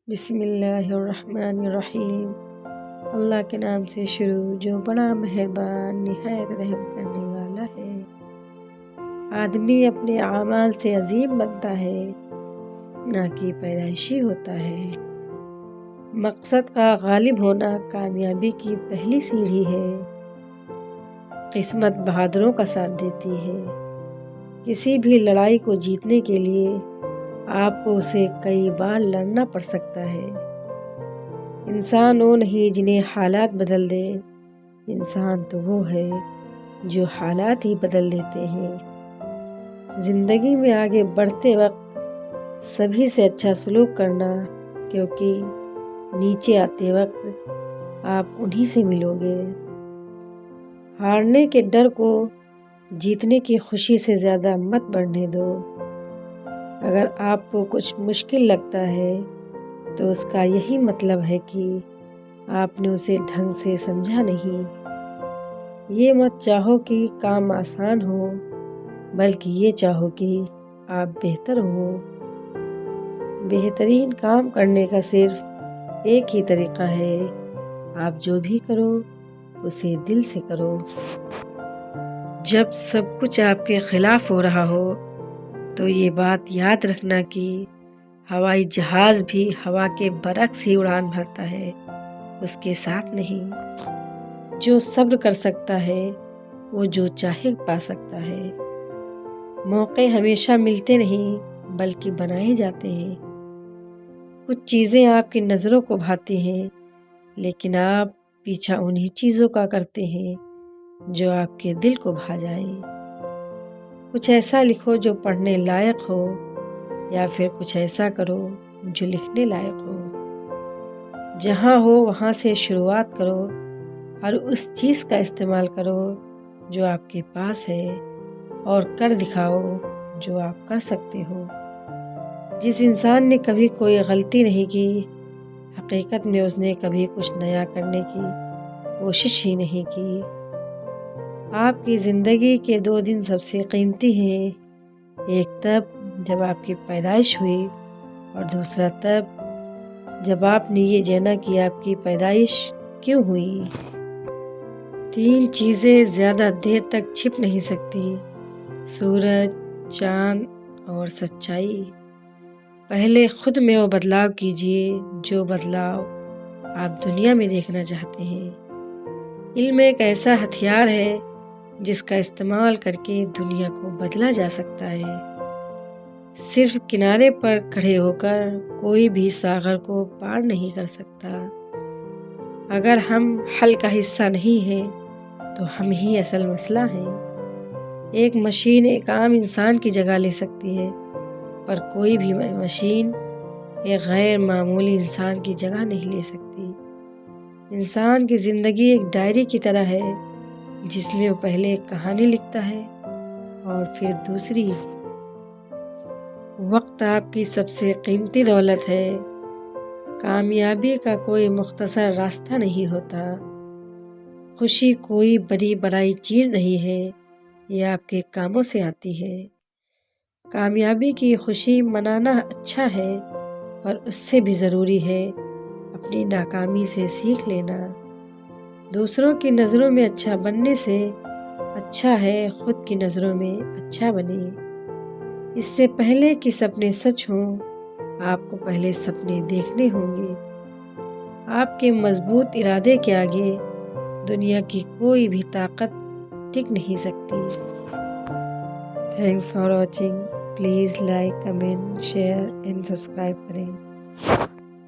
بسم اللہ الرحمن الرحیم۔ اللہ کے نام سے شروع جو بڑا مہربان نہایت رحم کرنے والا ہے۔ آدمی اپنے اعمال سے عظیم بنتا ہے، نہ کہ پیدائشی ہوتا ہے۔ مقصد کا غالب ہونا کامیابی کی پہلی سیڑھی ہے۔ قسمت بہادروں کا ساتھ دیتی ہے۔ کسی بھی لڑائی کو جیتنے کے لیے آپ کو اسے کئی بار لڑنا پڑ سکتا ہے۔ انسان وہ نہیں جنہیں حالات بدل دیں، انسان تو وہ ہے جو حالات ہی بدل دیتے ہیں۔ زندگی میں آگے بڑھتے وقت سبھی سے اچھا سلوک کرنا، کیونکہ نیچے آتے وقت آپ انہی سے ملو گے۔ ہارنے کے ڈر کو جیتنے کی خوشی سے زیادہ مت بڑھنے دو۔ اگر آپ کو کچھ مشکل لگتا ہے تو اس کا یہی مطلب ہے کہ آپ نے اسے ڈھنگ سے سمجھا نہیں۔ یہ مت چاہو کہ کام آسان ہو، بلکہ یہ چاہو کہ آپ بہتر ہوں۔ بہترین کام کرنے کا صرف ایک ہی طریقہ ہے، آپ جو بھی کرو اسے دل سے کرو۔ جب سب کچھ آپ کے خلاف ہو رہا ہو تو یہ بات یاد رکھنا کہ ہوائی جہاز بھی ہوا کے برعکس ہی اڑان بھرتا ہے، اس کے ساتھ نہیں۔ جو صبر کر سکتا ہے وہ جو چاہے پا سکتا ہے۔ موقع ہمیشہ ملتے نہیں بلکہ بنائے جاتے ہیں۔ کچھ چیزیں آپ کی نظروں کو بھاتی ہیں، لیکن آپ پیچھا انہی چیزوں کا کرتے ہیں جو آپ کے دل کو بھا جائیں۔ کچھ ایسا لکھو جو پڑھنے لائق ہو، یا پھر کچھ ایسا کرو جو لکھنے لائق ہو۔ جہاں ہو وہاں سے شروعات کرو اور اس چیز کا استعمال کرو جو آپ کے پاس ہے، اور کر دکھاؤ جو آپ کر سکتے ہو۔ جس انسان نے کبھی کوئی غلطی نہیں کی، حقیقت میں اس نے کبھی کچھ نیا کرنے کی کوشش ہی نہیں کی۔ آپ کی زندگی کے 2 دن سب سے قیمتی ہیں، ایک تب جب آپ کی پیدائش ہوئی، اور دوسرا تب جب آپ نے یہ جانا کہ آپ کی پیدائش کیوں ہوئی۔ 3 چیزیں زیادہ دیر تک چھپ نہیں سکتی: سورج، چاند اور سچائی۔ پہلے خود میں وہ بدلاؤ کیجیے جو بدلاؤ آپ دنیا میں دیکھنا چاہتے ہیں۔ علم ایک ایسا ہتھیار ہے جس کا استعمال کر کے دنیا کو بدلا جا سکتا ہے۔ صرف کنارے پر کھڑے ہو کر کوئی بھی ساغر کو پار نہیں کر سکتا۔ اگر ہم حل کا حصہ نہیں ہیں تو ہم ہی اصل مسئلہ ہیں۔ ایک مشین ایک عام انسان کی جگہ لے سکتی ہے، پر کوئی بھی مشین ایک غیر معمولی انسان کی جگہ نہیں لے سکتی۔ انسان کی زندگی ایک ڈائری کی طرح ہے، جس میں وہ پہلے ایک کہانی لکھتا ہے اور پھر دوسری۔ وقت آپ کی سب سے قیمتی دولت ہے۔ کامیابی کا کوئی مختصر راستہ نہیں ہوتا۔ خوشی کوئی بڑی بڑائی چیز نہیں ہے، یہ آپ کے کاموں سے آتی ہے۔ کامیابی کی خوشی منانا اچھا ہے، پر اس سے بھی ضروری ہے اپنی ناکامی سے سیکھ لینا۔ دوسروں کی نظروں میں اچھا بننے سے اچھا ہے خود کی نظروں میں اچھا بنے۔ اس سے پہلے کہ سپنے سچ ہوں، آپ کو پہلے سپنے دیکھنے ہوں گے۔ آپ کے مضبوط ارادے کے آگے دنیا کی کوئی بھی طاقت ٹک نہیں سکتی۔ Thanks for watching. Please like, comment, share and subscribe کریں۔